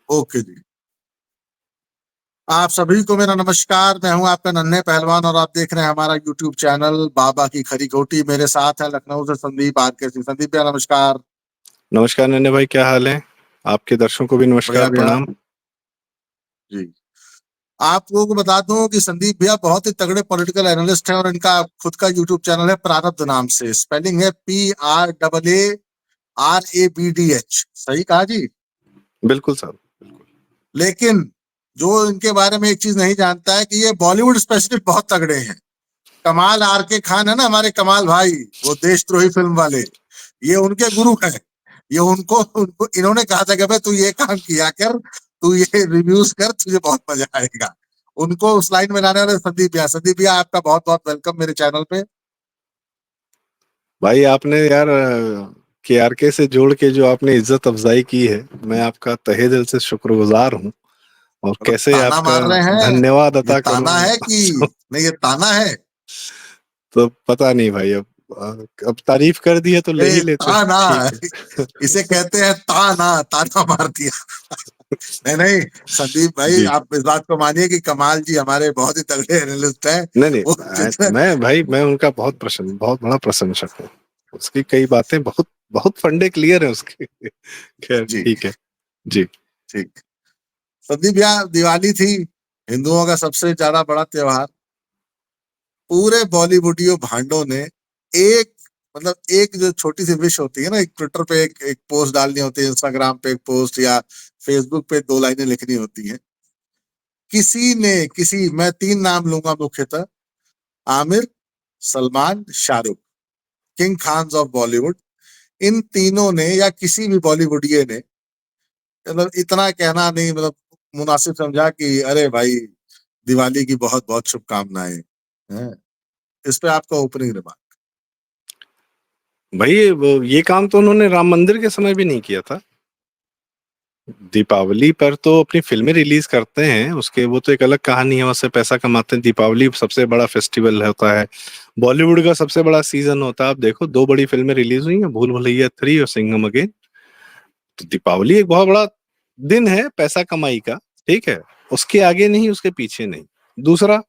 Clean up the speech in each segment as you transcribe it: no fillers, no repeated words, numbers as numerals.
Okay जी। आप सभी को मेरा नमस्कार। मैं हूं आपका नन्हे पहलवान और आप देख रहे हैं हमारा यूट्यूब चैनल बाबा की खरी खोटी। मेरे साथ है लखनऊ से संदीप आर के सिंह। संदीप भैया नमस्कार। नमस्कार नन्हे भाई, क्या हाल है? आपके दर्शकों को भी नमस्कार, बढ़िया भैया प्रणाम। जी। आप लोगों को बता दूं कि संदीप भैया बहुत ही तगड़े पॉलिटिकल एनालिस्ट हैं और इनका खुद का यूट्यूब चैनल है प्रारब्ध नाम से। स्पेलिंग है PRAARABDH। सही कहा जी? बिल्कुल साहब, बिल्कुल। लेकिन जो इनके बारे में एक चीज नहीं जानता है कि ये बॉलीवुड स्पेसिफिक बहुत तगड़े हैं। कमाल आर के खान है ना, हमारे कमाल भाई, वो देशद्रोही फिल्म वाले, ये उनके गुरु हैं। ये उनको उनको इन्होंने कहा था कि भाई तू ये काम किया कर, तू ये रिव्यूज कर, तुझे बहुत मजा आएगा। उनको उस लाइन में लाने वाले संदीप भैया। संदीप भैया आपका बहुत बहुत वेलकम मेरे चैनल पे। भाई आपने यार KRK से जोड़ के जो आपने इज्जत अफजाई की है, मैं आपका तहे दिल से शुक्रगुजार हूँ। और मतलब कैसे ताना आपका मार रहे हैं, धन्यवाद ये अता करूं। ताना है कि नहीं? ये ताना है। तो पता नहीं भाई, अब तारीफ कर दी है तो ले ही लेते। ताना ठीक है। इसे कहते हैं, ताना ताना मार दिया। नहीं नहीं संदीप भाई, जी। आप इस बात को मानिए कि कमाल जी हमारे बहुत ही तगड़े एनालिस्ट हैं। नहीं नहीं, वो जितने मैं उनका बहुत बड़ा प्रशंसक हूँ। उसकी कई बातें बहुत बहुत फंडे क्लियर है उसके। खैर जी ठीक है। जी। ठीक। संदीप भैया, दिवाली थी, हिंदुओं का सबसे ज्यादा बड़ा त्योहार। पूरे बॉलीवुडियो भांडों ने एक, मतलब एक जो छोटी सी विश होती है ना, एक ट्विटर पे एक पोस्ट डालनी होती है, इंस्टाग्राम पे एक पोस्ट या फेसबुक पे 2 लाइनें लिखनी होती है। किसी ने किसी मैं 3 नाम लूंगा मुख्यतः, आमिर, सलमान, शाहरुख, किंग खान्स ऑफ बॉलीवुड। इन तीनों ने या किसी भी बॉलीवुडिये ने मतलब इतना कहना नहीं, मतलब मुनासिब समझा कि अरे भाई दिवाली की बहुत बहुत शुभकामनाएं हैं। इस पे आपका ओपनिंग रिमार्क। भाई ये काम तो उन्होंने राम मंदिर के समय भी नहीं किया था। दीपावली पर तो अपनी फिल्में रिलीज करते हैं, उसके वो तो एक अलग कहानी है, उससे पैसा कमाते हैं। दीपावली सबसे बड़ा फेस्टिवल होता है, बॉलीवुड का सबसे बड़ा सीजन होता है। आप देखो 2 बड़ी फिल्में रिलीज हुई हैं, भूल भुलैया 3 और सिंघम अगेन। तो दीपावली एक बहुत बड़ा दिन है पैसा कमाई का। ठीक है, उसके आगे नहीं, उसके पीछे नहीं। दूसरा,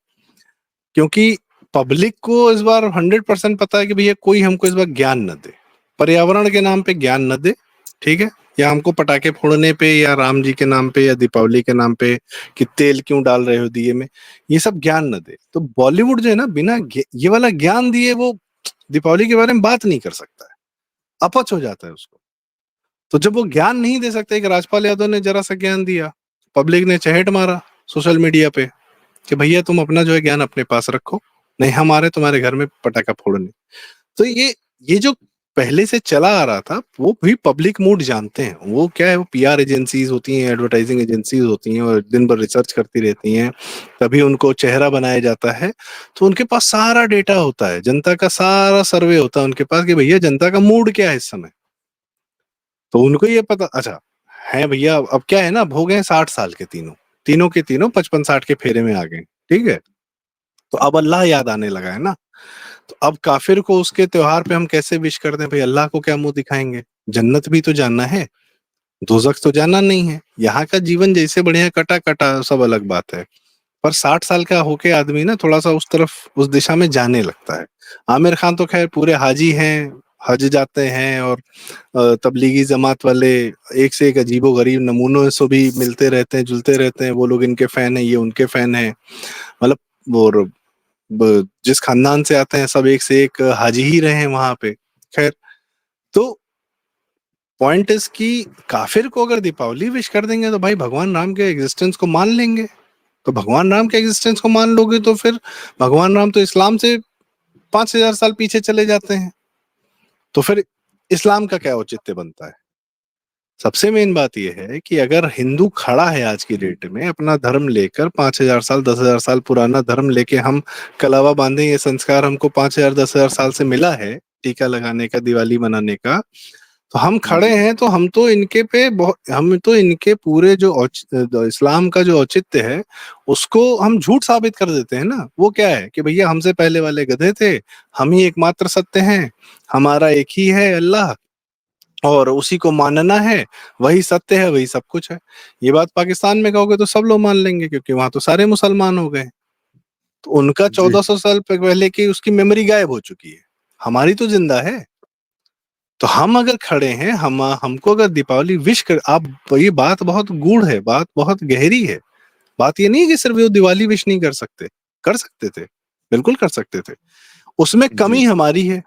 क्योंकि पब्लिक को इस बार 100% पता है कि भैया कोई हमको इस बार ज्ञान न दे, पर्यावरण के नाम पे ज्ञान न दे। ठीक है, या हमको पटाखे फोड़ने पे या राम जी के नाम पे या दीपावली के नाम पे कि तेल क्यों डाल रहे हो दिए में, ये सब ज्ञान न दे। तो बॉलीवुड जो है ना, बिना ये वाला ज्ञान दिए वो दीपावली के बारे में बात नहीं कर सकता है, अपच हो जाता है उसको। तो जब वो ज्ञान नहीं दे सकते, एक राजपाल यादव ने जरा सा ज्ञान दिया, पब्लिक ने चहेट मारा सोशल मीडिया पे कि भैया तुम अपना जो है ज्ञान अपने पास रखो, नहीं हमारे तुम्हारे घर में पटाखा फोड़ने। तो ये जो पहले से चला आ रहा था, वो भी पब्लिक मूड जानते हैं। वो क्या है, वो PR एजेंसीज होती हैं, एडवर्टाइजिंग एजेंसीज होती हैं, और दिन भर रिसर्च करती रहती हैं, तभी उनको चेहरा बनाया जाता है। तो उनके पास सारा डेटा होता है, जनता का सारा सर्वे होता है उनके पास कि भैया जनता का मूड क्या है इस समय। तो उनको ये पता, अच्छा है भैया, अब क्या है ना, अब हो गए 60 साल के तीनों, तीनों के तीनों 55-60 के फेरे में आ गए। ठीक है, तो अब अल्लाह याद आने लगा है ना। तो अब काफिर को उसके त्योहार पे हम कैसे विश कर दें भाई? अल्लाह को क्या मुंह दिखाएंगे? जन्नत भी तो जानना है, दोजख तो जानना नहीं है। यहाँ का जीवन जैसे बढ़िया कटा कटा, सब अलग बात है। पर 60 साल का होके आदमी ना थोड़ा सा उस तरफ, उस दिशा में जाने लगता है। आमिर खान तो खैर पूरे हाजी हैं, हज जाते हैं, और तबलीगी जमात वाले एक से एक अजीबो गरीब नमूनों से भी मिलते रहते हैं, जुलते रहते हैं। वो लोग इनके फैन हैं, ये उनके फैन हैं। मतलब वो जिस खानदान से आते हैं, सब एक से एक हाजी ही रहे हैं वहां पे। खैर, तो पॉइंट इज कि काफिर को अगर दीपावली विश कर देंगे तो भाई भगवान राम के एग्जिस्टेंस को मान लेंगे। तो भगवान राम के एग्जिस्टेंस को मान लोगे तो फिर भगवान राम तो इस्लाम से 5000 साल पीछे चले जाते हैं। तो फिर इस्लाम का क्या औचित्य बनता है? सबसे मेन बात यह है कि अगर हिंदू खड़ा है आज की डेट में अपना धर्म लेकर, 5000 साल 10,000 साल पुराना धर्म लेके हम कलावा बांधे, ये संस्कार हमको 5000 10,000 साल से मिला है, टीका लगाने का, दिवाली मनाने का। तो हम खड़े जी हैं, तो हम तो इनके पे बहुत, हम तो इनके पूरे जो इस्लाम का जो औचित्य है उसको हम झूठ साबित कर देते हैं ना। वो क्या है कि भैया हमसे पहले वाले गधे थे, हम ही एकमात्र सत्य हैं, हमारा एक ही है अल्लाह। और उसी को मानना है, वही सत्य है, वही सब कुछ है। ये बात पाकिस्तान में कहोगे तो सब लोग मान लेंगे, क्योंकि वहां तो सारे मुसलमान हो गए। तो उनका जी 1400 साल पहले की उसकी मेमोरी गायब हो चुकी है, हमारी तो जिंदा है। तो हम अगर खड़े हैं, हमको अगर दीपावली विश कर आप, ये बात बहुत गूढ़ है, बात बहुत गहरी है। बात ये नहीं है कि सिर्फ वो दिवाली विश नहीं कर सकते थे, बिल्कुल कर सकते थे। उसमें जी कमी हमारी है।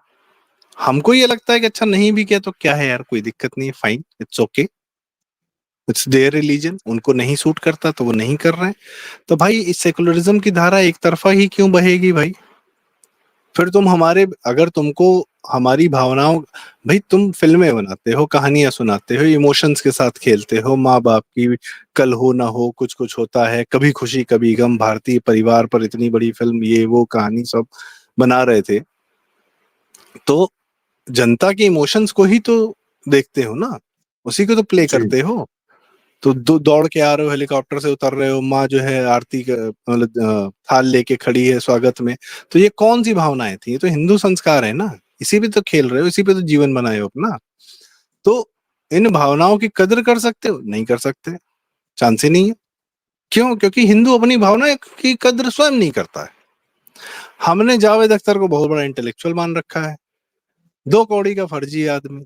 हमको ये लगता है कि अच्छा नहीं भी किया तो क्या है यार, कोई दिक्कत नहीं है, fine, it's okay, it's their religion, उनको नहीं सूट करता तो वो नहीं कर रहे हैं। तो भाई इस सेकुलरिज्म की धारा एक तरफा ही क्यों बहेगी भाई? फिर तुम हमारे, अगर तुमको हमारी भावनाओं, भाई तुम फिल्में बनाते हो, कहानियां सुनाते हो, इमोशंस के साथ खेलते हो, माँ बाप की कल हो ना हो, कुछ कुछ होता है, कभी खुशी कभी गम, भारतीय परिवार पर इतनी बड़ी फिल्म, ये वो कहानी सब बना रहे थे। तो जनता के इमोशंस को ही तो देखते हो ना, उसी को तो प्ले जी करते हो। तो दौड़ के आ रहे हो, हेलीकॉप्टर से उतर रहे हो, माँ जो है आरती मतलब थाल लेके खड़ी है स्वागत में। तो ये कौन सी भावनाएं थी? ये तो हिंदू संस्कार है ना, इसी पे तो खेल रहे हो, इसी पे तो जीवन बनाए हो अपना। तो इन भावनाओं की कदर कर सकते हो? नहीं कर सकते, चांस ही नहीं है। क्यों? क्योंकि हिंदू अपनी भावना की कदर स्वयं नहीं करता है। हमने जावेद अख्तर को बहुत बड़ा इंटेलेक्चुअल मान रखा है, 2 कौड़ी का फर्जी आदमी।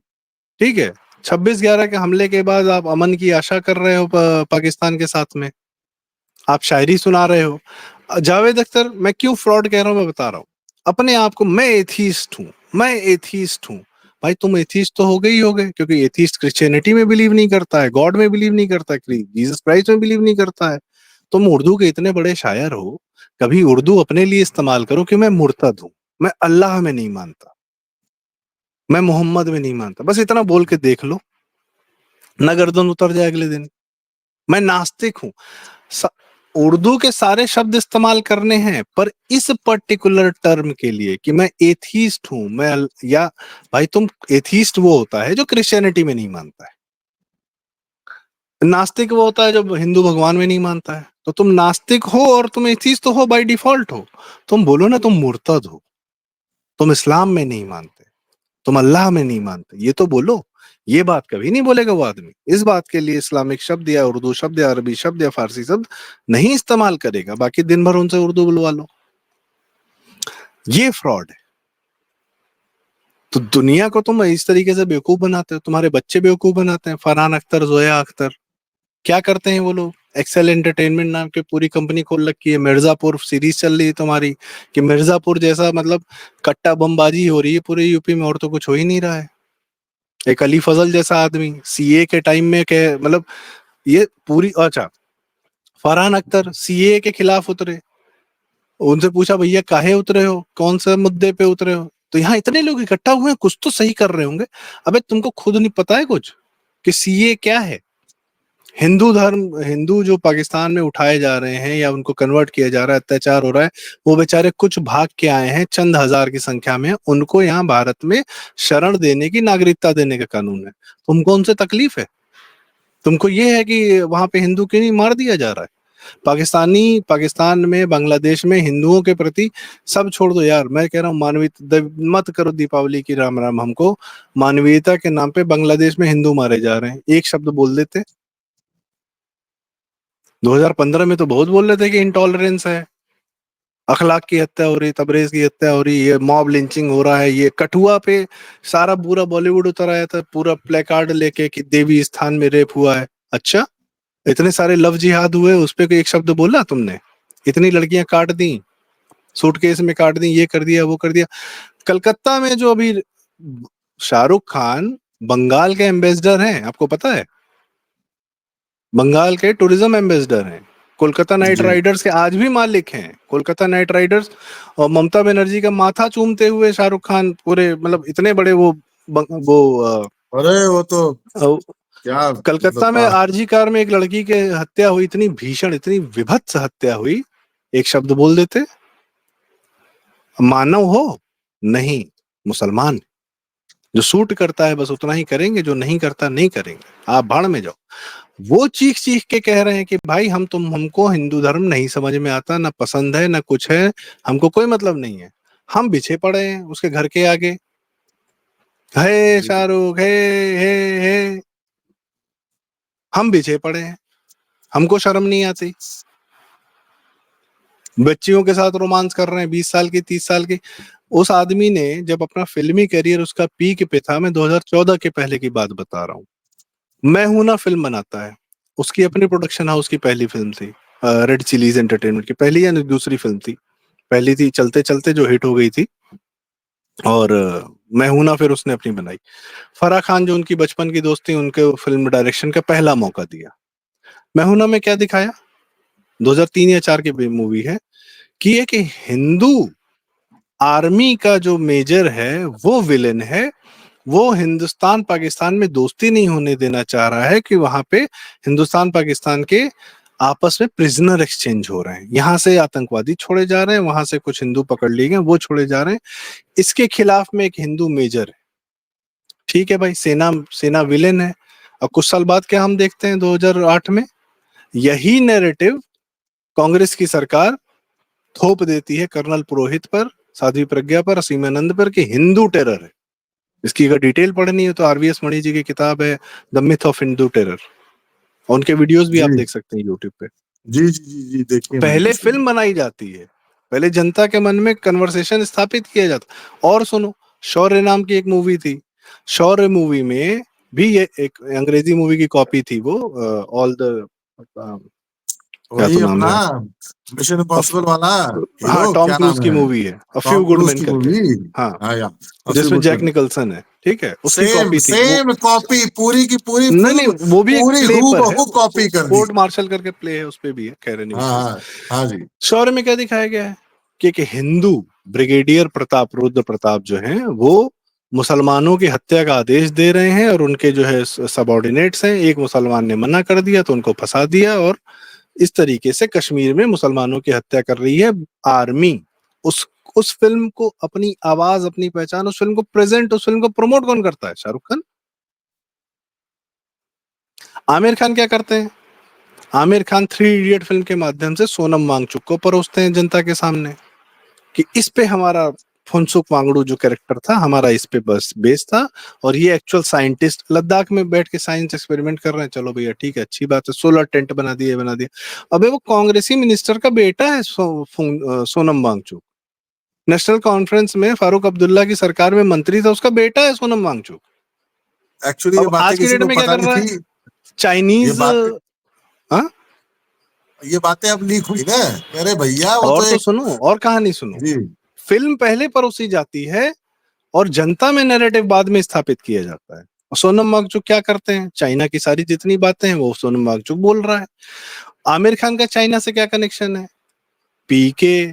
ठीक है, 26/11 के हमले के बाद आप अमन की आशा कर रहे हो पाकिस्तान के साथ में, आप शायरी सुना रहे हो। जावेद अख्तर, मैं क्यों फ्रॉड कह रहा हूं मैं बता रहा हूं। अपने आप को मैं एथीस्ट हूं, मैं एथीस्ट हूं। भाई तुम एथीस्ट तो हो गए ही हो गए, क्योंकि एथीस्ट क्रिश्चियनिटी में बिलीव नहीं करता है, गॉड में बिलीव नहीं करता है, जीसस क्राइस्ट में बिलीव नहीं करता है। तुम उर्दू के इतने बड़े शायर हो, कभी उर्दू अपने लिए इस्तेमाल करो कि मैं मुर्तद हूं, मैं अल्लाह में नहीं मानता, मैं मोहम्मद में नहीं मानता, बस इतना बोल के देख लो, ना गर्दन उतर जाए अगले दिन। मैं नास्तिक हूं। स- उर्दू के सारे शब्द इस्तेमाल करने हैं, पर इस पर्टिकुलर टर्म के लिए कि मैं एथीस्ट हूं, या भाई तुम, एथीस्ट वो होता है जो क्रिश्चियनिटी में नहीं मानता है, नास्तिक वो होता है जो हिंदू भगवान में नहीं मानता है। तो तुम नास्तिक हो और तुम एथीस्ट तो हो बाय डिफॉल्ट हो। तुम बोलो ना तुम मुर्तद हो, तुम इस्लाम में नहीं मानते, तुम अल्लाह में नहीं मानते, ये तो बोलो। ये बात कभी नहीं बोलेगा वो आदमी, इस बात के लिए इस्लामिक शब्द या उर्दू शब्द या अरबी शब्द या फारसी शब्द नहीं इस्तेमाल करेगा, बाकी दिन भर उनसे उर्दू बुलवा लो। ये फ्रॉड है। तो दुनिया को तुम इस तरीके से बेवकूफ बनाते हो, तुम्हारे बच्चे बेवकूफ बनाते हैं। फरहान अख्तर, जोया अख्तर, क्या करते हैं वो लोग? एक्सेल एंटरटेनमेंट नाम की पूरी कंपनी खोल रखी है, मिर्जापुर सीरीज चल रही है तुम्हारी, कि मिर्जापुर जैसा मतलब कट्टा बमबाजी हो रही है पूरे यूपी में, और तो कुछ हो ही नहीं रहा है। एक अली फजल जैसा आदमी सीए के टाइम में के मतलब, ये पूरी, अच्छा, फरहान अख्तर सीए के खिलाफ उतरे, उनसे पूछा भैया काहे उतरे हो, कौन से मुद्दे पे उतरे हो? तो यहाँ इतने लोग इकट्ठा हुए हैं, कुछ तो सही कर रहे होंगे। अबे तुमको खुद नहीं पता है कुछ कि सीए क्या है? हिंदू धर्म, हिंदू जो पाकिस्तान में उठाए जा रहे हैं या उनको कन्वर्ट किया जा रहा है, अत्याचार हो रहा है, वो बेचारे कुछ भाग के आए हैं, चंद हजार की संख्या में, उनको यहाँ भारत में शरण देने की, नागरिकता देने का कानून है। तुमको उनसे तकलीफ है? तुमको ये है कि वहां पे हिंदू क्यों नहीं मार दिया जा रहा है? पाकिस्तान में, बांग्लादेश में हिंदुओं के प्रति, सब छोड़ दो यार, मैं कह रहा हूँ मानवीय मत करो दीपावली की राम राम हमको। मानवीयता के नाम पे बांग्लादेश में हिंदू मारे जा रहे हैं, एक शब्द बोल देते। 2015 में तो बहुत बोल रहे थे कि इंटॉलरेंस है, अखलाक की हत्या हो रही, तबरेज की हत्या हो रही, ये मॉब लिंचिंग हो रहा है, ये कठुआ पे सारा पूरा बॉलीवुड उतर आया था पूरा प्ले कार्ड लेके कि देवी स्थान में रेप हुआ है। अच्छा, इतने सारे लव जिहाद हुए, उस पे कोई एक शब्द बोला तुमने? इतनी लड़कियां काट दी, सूटकेस में काट दी, ये कर दिया वो कर दिया। कलकत्ता में जो अभी शाहरुख खान बंगाल के एम्बेसडर हैं, आपको पता है? बंगाल के टूरिज्म एम्बेसडर हैं, कोलकाता नाइट जी राइडर्स के आज भी मालिक हैं, कोलकाता नाइट राइडर्स। और ममता बनर्जी का माथा चूमते हुए शाहरुख खान, पूरे मतलब इतने बड़े वो वो अरे वो तो अ, क्या मतलब कलकत्ता में आरजी कार में एक लड़की के हत्या हुई, इतनी भीषण, इतनी विभत्स हत्या हुई, एक शब्द बोल देते। मानव हो? नहीं, मुसलमान। जो सूट करता है बस उतना ही करेंगे, जो नहीं करता नहीं करेंगे, आप भाड़ में जाओ। वो चीख चीख के कह रहे हैं कि भाई हमको हिंदू धर्म नहीं समझ में आता, ना पसंद है ना कुछ है, हमको कोई मतलब नहीं है। हम बिछे पड़े हैं उसके घर के आगे, है जी शाहरुख है, हम पीछे पड़े हैं, हमको शर्म नहीं आती, बच्चियों के साथ रोमांस कर रहे हैं, 20 साल की, 30 साल की। उस आदमी ने जब अपना फिल्मी करियर उसका पीक पे था, मैं 2014 के पहले की बात बता रहा हूँ, मैं हूं ना फिल्म बनाता है, उसकी अपनी प्रोडक्शन हाउस की पहली फिल्म थी, रेड चिलीज एंटरटेनमेंट की पहली या दूसरी फिल्म थी, पहली थी चलते चलते जो हिट हो गई थी, और मैं हूं ना फिर उसने अपनी बनाई। फराह खान जो उनकी बचपन की दोस्त थी, उनके फिल्म डायरेक्शन का पहला मौका दिया। मैं हूं ना में क्या दिखाया, 2003 या 4 की मूवी है, कि एक हिंदू आर्मी का जो मेजर है वो विलेन है, वो हिंदुस्तान पाकिस्तान में दोस्ती नहीं होने देना चाह रहा है, कि वहां पे हिंदुस्तान पाकिस्तान के आपस में प्रिजनर एक्सचेंज हो रहे हैं, यहाँ से आतंकवादी छोड़े जा रहे हैं, वहां से कुछ हिंदू पकड़ लिए गए वो छोड़े जा रहे हैं, इसके खिलाफ में एक हिंदू मेजर है। ठीक है भाई, सेना सेना विलेन है। अब कुछ साल बाद क्या हम देखते हैं, 2008 में यही नैरेटिव कांग्रेस की सरकार थोप देती है कर्नल पुरोहित पर, साध्वी प्रज्ञा पर, असीमानंद पर, कि हिंदू टेरर है। इसकी अगर डिटेल पढ़नी है तो आरवीएस मणि जी की किताब है the myth of Hindu terror, उनके वीडियोस भी जी आप देख सकते हैं यूट्यूब पे। जी जी जी जी, देखिए मैंने पहले सुना। फिल्म बनाई जाती है, पहले जनता के मन में कन्वर्सेशन स्थापित किया जाता। और सुनो, शौर्य नाम की एक मूवी थी, शौर्य मूवी में भी ये एक अंग्रेजी मूवी की कॉपी थी, वो ऑल द, क्या वही तो नाम अपना है, मिशन अफ, इम्पॉसिबल वाला हाँ हीरो, टॉम क्या क्रूज नाम की है? मूवी है, a few Tom good cruise man की करके। मूवी। हाँ, हाँ या अ फ्यू जिसमें गुड जैक मैन। निकल्सन है, ठीक है, उसकी सेम कॉपी थी वो। सेम कॉपी, पूरी की पूरी नहीं नहीं, फिल्म वो भी एक पूरी प्ले पर है, हूबहू कॉपी कर दी। कोर्ट मार्शल करके प्ले है, उस पे भी है, खैर हाँ एनीवेज। हाँ हाँ जी। शौर्य में क्या दिखाया गया है, कि एक हिंदू ब्रिगेडियर प्रताप, रुद्र प्रताप जो हैं, वो मुसलमानों की हत्या का आदेश दे रहे हैं, और उनके जो है सबॉर्डिनेट्स हैं, एक मुसलमान ने मना कर दिया तो उनको फंसा दिया, और इस तरीके से कश्मीर में मुसलमानों की हत्या कर रही है आर्मी। उस फिल्म को अपनी आवाज, अपनी पहचान, उस फिल्म को प्रेजेंट, उस फिल्म को प्रमोट कौन करता है, शाहरुख खान। आमिर खान क्या करते हैं, Aamir Khan three idiot film के माध्यम से सोनम वांगचुक को परोसते हैं जनता के सामने, कि इस पे हमारा फुनसुक वांगडू जो कैरेक्टर था हमारा इस पे बस बेस था, और ये एक्चुअल साइंटिस्ट लद्दाख में बैठ के साइंस एक्सपेरिमेंट कर रहे हैं। चलो भैया ठीक है, अच्छी बात है, सोलर टेंट बना दिए, बना दिया। अबे वो कांग्रेसी मिनिस्टर का बेटा है, सोनम वांगचुक। नेशनल कॉन्फ्रेंस में फारूक अब्दुल्ला की सरकार में मंत्री था, उसका बेटा है सोनम वांगचुक। एक्चुअली ये अब बातें आज की किसी डेट को में क्या पता कर नहीं रहा है, थी। ये चाइनीज। बात हाँ, ये बातें अब लीक हुई ना। अरे भैया वो और तो तो एक। सुनो, और कहानी सुनो। जी फिल्म पहले परोसी जाती है, और जनता में नैरेटिव बाद में स्थापित किया जाता है। और सोनम वांगचुक क्या करते हैं, चाइना की सारी जितनी बातें हैं वो सोनम वांगचुक बोल रहा है। आमिर खान का चाइना से क्या कनेक्शन है, पीके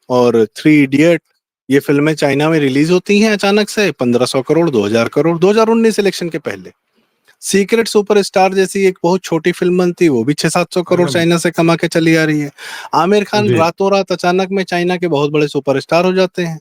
और थ्री इडियट, ये फिल्में चाइना में रिलीज होती हैं अचानक से, 1500 करोड़, 2000 करोड़, 2019 इलेक्शन के पहले। सीक्रेट सुपरस्टार जैसी एक बहुत छोटी फिल्म बनती, वो भी 600-700 करोड़ चाइना से कमा के चली आ रही है। आमिर खान जी रातों रात अचानक में चाइना के बहुत बड़े सुपरस्टार हो जाते हैं।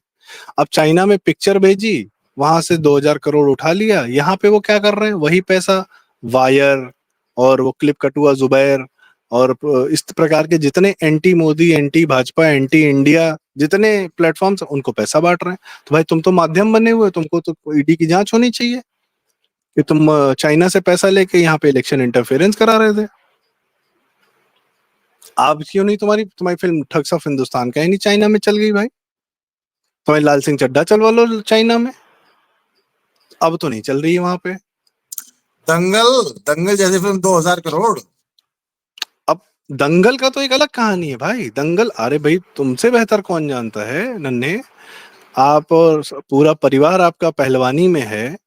अब चाइना में पिक्चर भेजी, वहां से 2000 करोड़ उठा लिया, यहाँ पे वो क्या कर रहे हैं, वही पैसा वायर, और वो क्लिप कटुआ जुबैर, और इस प्रकार के जितने anti Modi, anti Bhajpa, anti India जितने प्लेटफॉर्म्स, उनको पैसा बांट रहे हैं। तो भाई तुम तो माध्यम बने हुए, तुमको तो ईडी की जांच होनी चाहिए, कि तुम चाइना से पैसा लेके यहाँ पे इलेक्शन इंटरफेरेंस करा रहे थे। आप क्यों नहीं, तुम्हारी तुम्हारी फिल्म ठग्स ऑफ हिंदुस्तान कहीं नहीं चाइना में चल गई भाई, तुम्हारी लाल सिंह चड्ढा चलवा लो चाइना में, अब तो नहीं चल रही है वहां पे। दंगल, दंगल जैसी फिल्म 2000 करोड़। अब दंगल का तो एक अलग कहानी है भाई, दंगल, अरे भाई तुमसे बेहतर कौन जानता है नन्हे, आप और पूरा परिवार आपका पहलवानी में है,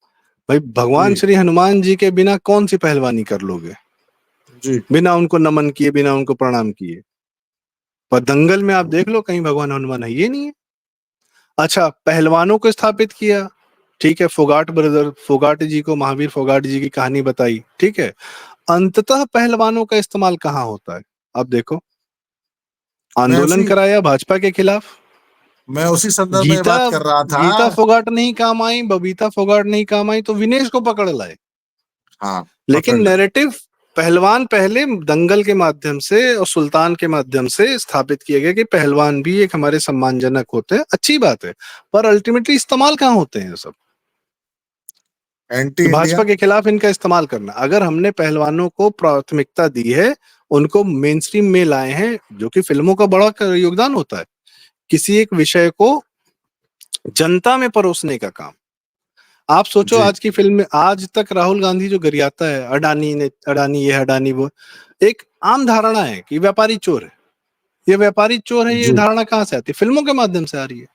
भाई भगवान जी श्री हनुमान जी के बिना कौन सी पहलवानी कर लोगे, जी बिना उनको नमन किए, बिना उनको प्रणाम किए। पर दंगल में आप देख लो, कहीं भगवान हनुमान है ये नहीं है। अच्छा, पहलवानों को स्थापित किया, ठीक है, फोगाट ब्रदर, फोगाट जी को, महावीर फोगाट जी की कहानी बताई, ठीक है। अंततः पहलवानों का इस्तेमाल कहाँ होता है, अब देखो, मैं आंदोलन उसी कराया भाजपा के खिलाफ, मैं उसी संदर्भ में गीता बात कर रहा था। गीता फोगाट नहीं काम आई, बबीता फोगाट नहीं काम आई, तो विनेश को पकड़ लाए। हाँ लेकिन पकड़ ले। नैरेटिव पहलवान पहले दंगल के माध्यम से और सुल्तान के माध्यम से स्थापित किया गया, कि पहलवान भी एक हमारे सम्मानजनक होते हैं, अच्छी बात है, पर अल्टीमेटली इस्तेमाल कहाँ होते हैं ये सब। एंटी कि इंडिया। भाजपा के खिलाफ इनका इस्तेमाल करना। अगर हमने पहलवानों को प्राथमिकता दी है, उनको मेन स्ट्रीम में लाए हैं, जो कि फिल्मों का बड़ा योगदान होता है, किसी एक विषय को जनता में परोसने का काम। आप सोचो जी आज की फिल्म में आज तक राहुल गांधी जो गरियाता है, अडानी ये अडानी वो, एक आम धारणा है कि व्यापारी चोर है, ये व्यापारी चोर है, ये जी धारणा कहां से आती है? फिल्मों के माध्यम से आ रही है।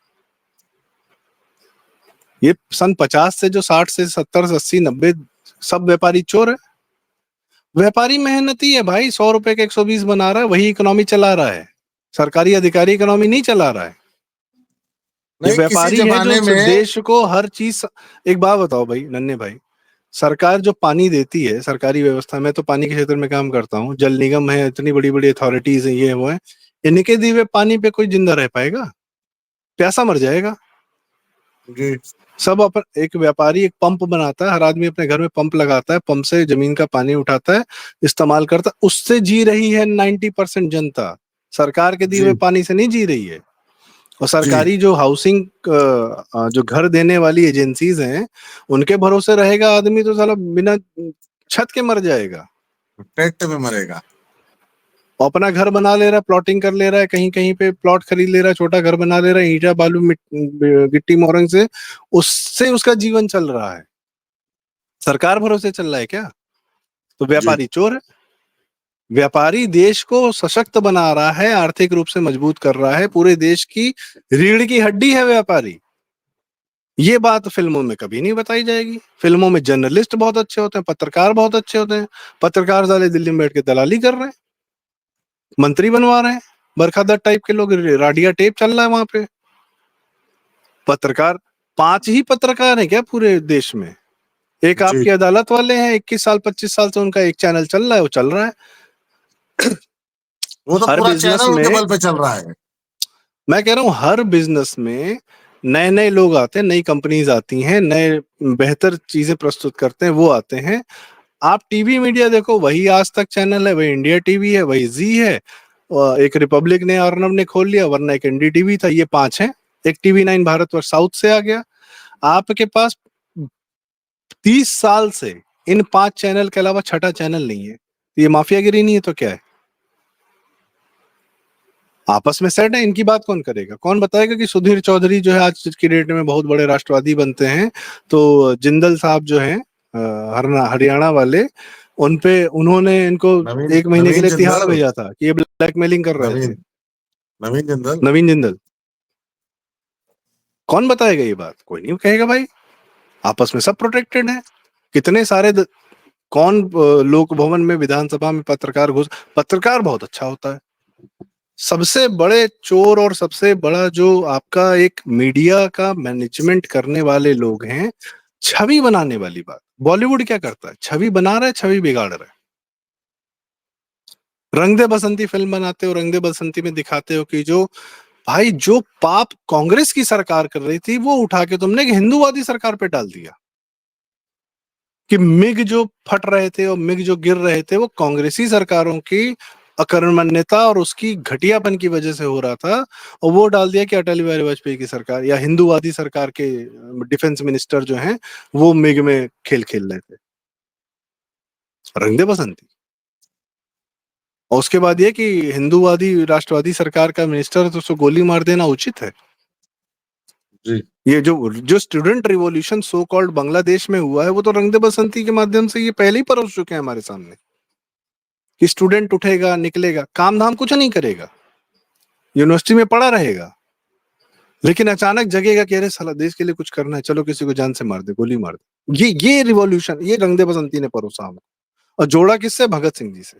ये सन 50 से जो 60 से 70 80 90 सब व्यापारी चोर है। व्यापारी मेहनती है भाई, 100 रुपए के 120 बना रहा है, वही इकोनॉमी चला रहा है। सरकारी अधिकारी इकोनॉमी नहीं चला रहा है। ये नहीं, किसी व्यापारी है जो जमाने में। देश को हर चीज। एक बात बताओ भाई नन्हे भाई, सरकार जो पानी देती है, सरकारी व्यवस्था में, तो पानी के क्षेत्र में काम करता हूँ, जल निगम है, इतनी बड़ी बड़ी अथॉरिटीज है, ये वो है, इनके दिए हुए पानी पे कोई जिंदा रह पाएगा? प्यासा मर जाएगा। जी सब अपन, एक व्यापारी एक पंप बनाता है, हर आदमी अपने घर में पंप लगाता है, पंप से जमीन का पानी उठाता है, इस्तेमाल करता है, उससे जी रही है 90% जनता। सरकार के दिए हुए जी पानी से नहीं जी रही है। और जी सरकारी जो हाउसिंग जो घर देने वाली एजेंसीज हैं, उनके भरोसे रहेगा आदमी तो साला बिना छत के मर जाएगा। पेट में मरेगा। अपना घर बना ले रहा है, प्लॉटिंग कर ले रहा है, कहीं कहीं पे प्लॉट खरीद ले रहा है, छोटा घर बना ले रहा है, ईंटा बालू गिट्टी मोरंग से, उससे उसका जीवन चल रहा है। सरकार भरोसे चल रहा है क्या? तो जी व्यापारी चोर है। व्यापारी देश को सशक्त बना रहा है, आर्थिक रूप से मजबूत कर रहा है, पूरे देश की रीढ़ की हड्डी है व्यापारी। ये बात फिल्मों में कभी नहीं बताई जाएगी। फिल्मों में जर्नलिस्ट बहुत अच्छे होते हैं, पत्रकार बहुत अच्छे होते हैं, पत्रकार साले दिल्ली में बैठ के दलाली कर रहे हैं, मंत्री बनवा रहे हैं, बरखादर टाइप के लोग, राडिया टेप चल रहा है वहां पे। पत्रकार 5 ही पत्रकार हैं क्या पूरे देश में? एक जी आपकी अदालत वाले हैं, 21 साल 25 साल से उनका एक चैनल चल रहा है, वो चल रहा है। वो तो हर पूरा बिजनेस चैनल उनके में, बल पे चल रहा है। मैं कह रहा हूं हर बिजनेस में नए नए लोग आते हैं, नई कंपनीज आती हैं, नए बेहतर चीजें प्रस्तुत करते हैं, वो आते हैं। आप टीवी मीडिया देखो, वही आज तक चैनल है, वही इंडिया टीवी है, वही जी है, और एक रिपब्लिक ने, अर्नब ने खोल लिया, वरना एक एनडीटीवी था, ये 5 हैं। एक टीवी 9 भारतवर्ष साउथ से आ गया। आपके पास 30 साल से इन 5 चैनल के अलावा छठा चैनल नहीं है। ये माफियागिरी नहीं है तो क्या है? आपस में सेट है, इनकी बात कौन करेगा? कौन बताएगा कि सुधीर चौधरी जो है आज की डेट में बहुत बड़े राष्ट्रवादी बनते हैं, तो जिंदल साहब जो हैं हरियाणा वाले, उनपे उन्होंने इनको नवीन 1 महीने के नवीन लिए तिहाड़ जिंदल। भेजा था कि ये ब्लैकमेलिंग कर रहे थे। नवीन नवीन जिंदल। नवीन जिंदल। कौन बताएगा ये बात? कोई नहीं कहेगा भाई। आपस में सब प्रोटेक्टेड है। कितने सारे कौन लोक भवन में, विधानसभा में पत्रकार घुस, पत्रकार बहुत अच्छा होता है। सबसे बड़े चोर और सबसे बड़ा जो आपका एक मीडिया का मैनेजमेंट करने वाले लोग हैं, छवि बनाने वाली बात। बॉलीवुड क्या करता है? छवि बना रहा है, छवि बिगाड़ रहा है। रंग दे बसंती फिल्म बनाते हो, रंग दे बसंती में दिखाते हो कि जो भाई जो पाप कांग्रेस की सरकार कर रही थी, वो उठा के तुमने एक हिंदूवादी सरकार पे डाल दिया। कि मिग जो फट रहे थे और मिग जो गिर रहे थे, वो कांग्रेसी सरकारों की अकर्मण्यता और उसकी घटियापन की वजह से हो रहा था, और वो डाल दिया कि अटल बिहारी वाजपेयी की सरकार या हिंदूवादी सरकार के डिफेंस मिनिस्टर जो हैं, वो मिग में खेल खेल रहे थे। रंग दे बसंती। और उसके बाद ये कि हिंदूवादी राष्ट्रवादी सरकार का मिनिस्टर है तो उसको गोली मार देना उचित है? जी ये जो जो student revolution so called Bangladesh में हुआ है, वो तो रंग दे बसंती के माध्यम से ये पहले ही परोस चुके हैं हमारे सामने कि स्टूडेंट उठेगा, निकलेगा, काम धाम कुछ नहीं करेगा, यूनिवर्सिटी में पड़ा रहेगा, लेकिन अचानक जगेगा कि अरे साला देश के लिए कुछ करना है, चलो किसी को जान से मार दे, गोली मार दे। ये रिवॉल्यूशन, ये रंग दे बसंती ने परोसा हमको। और जोड़ा किससे? भगत सिंह जी से।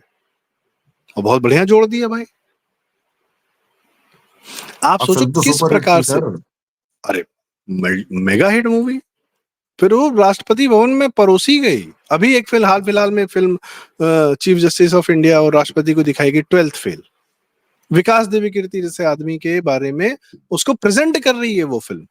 और बहुत बढ़िया जोड़ दिया भाई। आप अब सोचो फिल्म तो किस सुपर हिट प्रकार थी से। सर। अरे मेगा हिट मूवी, फिर वो राष्ट्रपति भवन में परोसी गई। अभी एक फिलहाल में film chief justice of India और राष्ट्रपति को दिखाई गई, 12th फेल। विकास देवी कीर्ति जैसे आदमी के बारे में उसको प्रेजेंट कर रही है वो फिल्म।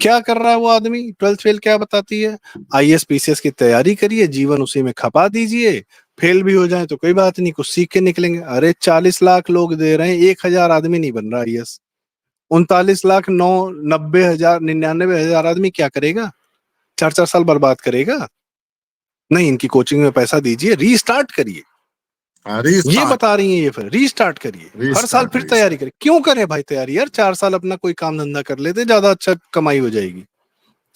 क्या कर रहा है वो आदमी? 12th फेल क्या बताती है? आईएएस पीसीएस की तैयारी करिए, जीवन उसी में खपा दीजिए, फेल भी हो जाए तो कोई बात नहीं, कुछ सीख के निकलेंगे। अरे 40 लाख लोग दे रहे हैं, 1,000 आदमी नहीं बन रहा आईएएस। 39 लाख 90,000 99,000 आदमी क्या करेगा? 4-4 साल बर्बाद करेगा? नहीं, इनकी कोचिंग में पैसा दीजिए, रीस्टार्ट करिए। ये रीस्टार्ट, बता रही है ये, फिर रीस्टार्ट करिए, हर साल रीस्टार्ट, फिर तैयारी रीस्टार्ट। करिए। क्यों करें भाई तैयारी यार? 4 साल अपना कोई काम धंधा कर लेते, ज्यादा अच्छा कमाई हो जाएगी।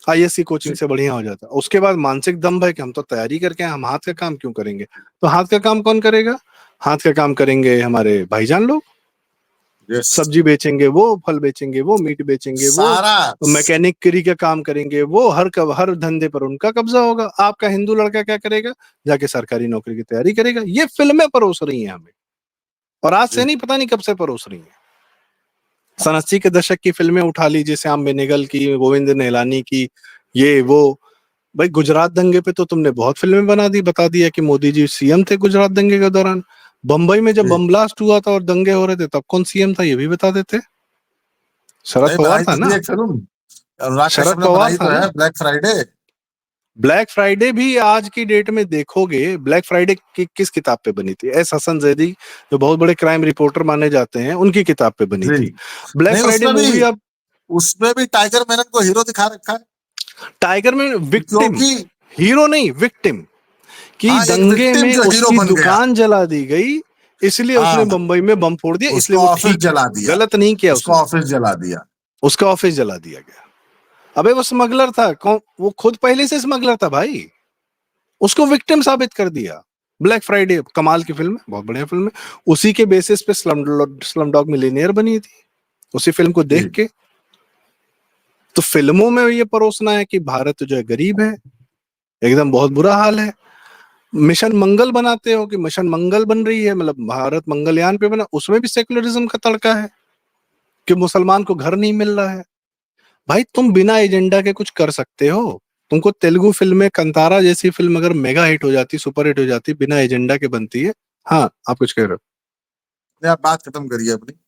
आईएएस की कोचिंग से बढ़िया हो जाता। उसके बाद मानसिक दम है कि हम तो तैयारी करके आए, हम हाथ का काम क्यों करेंगे? तो हाथ का काम कौन करेगा? हाथ का काम करेंगे हमारे भाईजान लोग। यस। सब्जी बेचेंगे वो, फल बेचेंगे वो, मीट बेचेंगे वो, सारा। मैकेनिकरी का काम करेंगे वो, हर धंधे पर उनका कब्जा होगा। आपका हिंदू लड़का क्या करेगा? जाके सरकारी नौकरी की तैयारी करेगा। ये फिल्में परोस रही हैं हमें, और आज से जी, नहीं, पता नहीं कब से परोस रही हैं। सन 80 के दशक की फिल्में उठा लीजिए, श्याम बेनेगल की, गोविंद निहलानी की, ये वो। भाई गुजरात दंगे पे तो तुमने बहुत फिल्में बना दी, बता दिया कि मोदी जी सीएम थे गुजरात दंगे के दौरान। बंबई में जब जी। बम ब्लास्ट हुआ था और दंगे हो रहे थे, तब कौन सीएम था ये भी बता देते। शरद नहीं, पवार बनाई था तो ना। थी एक फिल्म, अनुराग शरद कश्यप ने पवार बनाई था तो ना। है, ब्लैक फ्राइडे। ब्लैक फ्राइडे भी आज की डेट में देखोगे, ब्लैक फ्राइडे की किस किताब पे बनी थी? एस हसन जैदी, जो बहुत बड़े क्राइम रिपोर्टर माने जाते हैं, उनकी किताब पे बनी जी। थी। ब्लैक नहीं, फ्राइडे मूवी। अब उसमें भी टाइगर मेनन को हीरो दिखा रखा है। टाइगर में विक्टिम, क्योंकि हीरो नहीं, विक्टिम। कि हाँ, एक दंगे विक्टिम में जो हीरो उसकी बन गया। दुकान जला दी गई, इसलिए उसने हाँ, बंबई में बम फोड़ दिया, इसलिए उसका वो ऑफिस ठीक है। जला दिया। गलत नहीं किया उसका उसने। ऑफिस जला दिया। उसका ऑफिस जला दिया गया। अबे वो स्मगलर था, कौन? वो खुद पहले से स्मगलर था भाई, उसको विक्टिम साबित कर दिया। ब्लैक फ्राइडे कमाल की फिल्म है, बहुत बढ़िया फिल्म है। उसी के बेसिस पे स्लम डॉग मिलियनेयर बनी थी, उसी फिल्म को देख जी। के। तो फिल्मों में ये परोसना है कि भारत जो है गरीब है, एकदम बहुत बुरा हाल है। मिशन मंगल बनाते हो कि मिशन मंगल बन रही है, मतलब भारत मंगलयान पे बना, उसमें भी सेकुलरिज्म का तड़का है कि मुसलमान को घर नहीं मिल रहा है। भाई तुम बिना एजेंडा के कुछ कर सकते हो? तुमको तेलुगु फिल्म में कंतारा जैसी फिल्म अगर मेगा हिट हो जाती, सुपर हिट हो जाती, बिना एजेंडा के बनती है। हाँ, आप कुछ कह रहे हो? नहीं, आप बात खत्म करिए अपनी।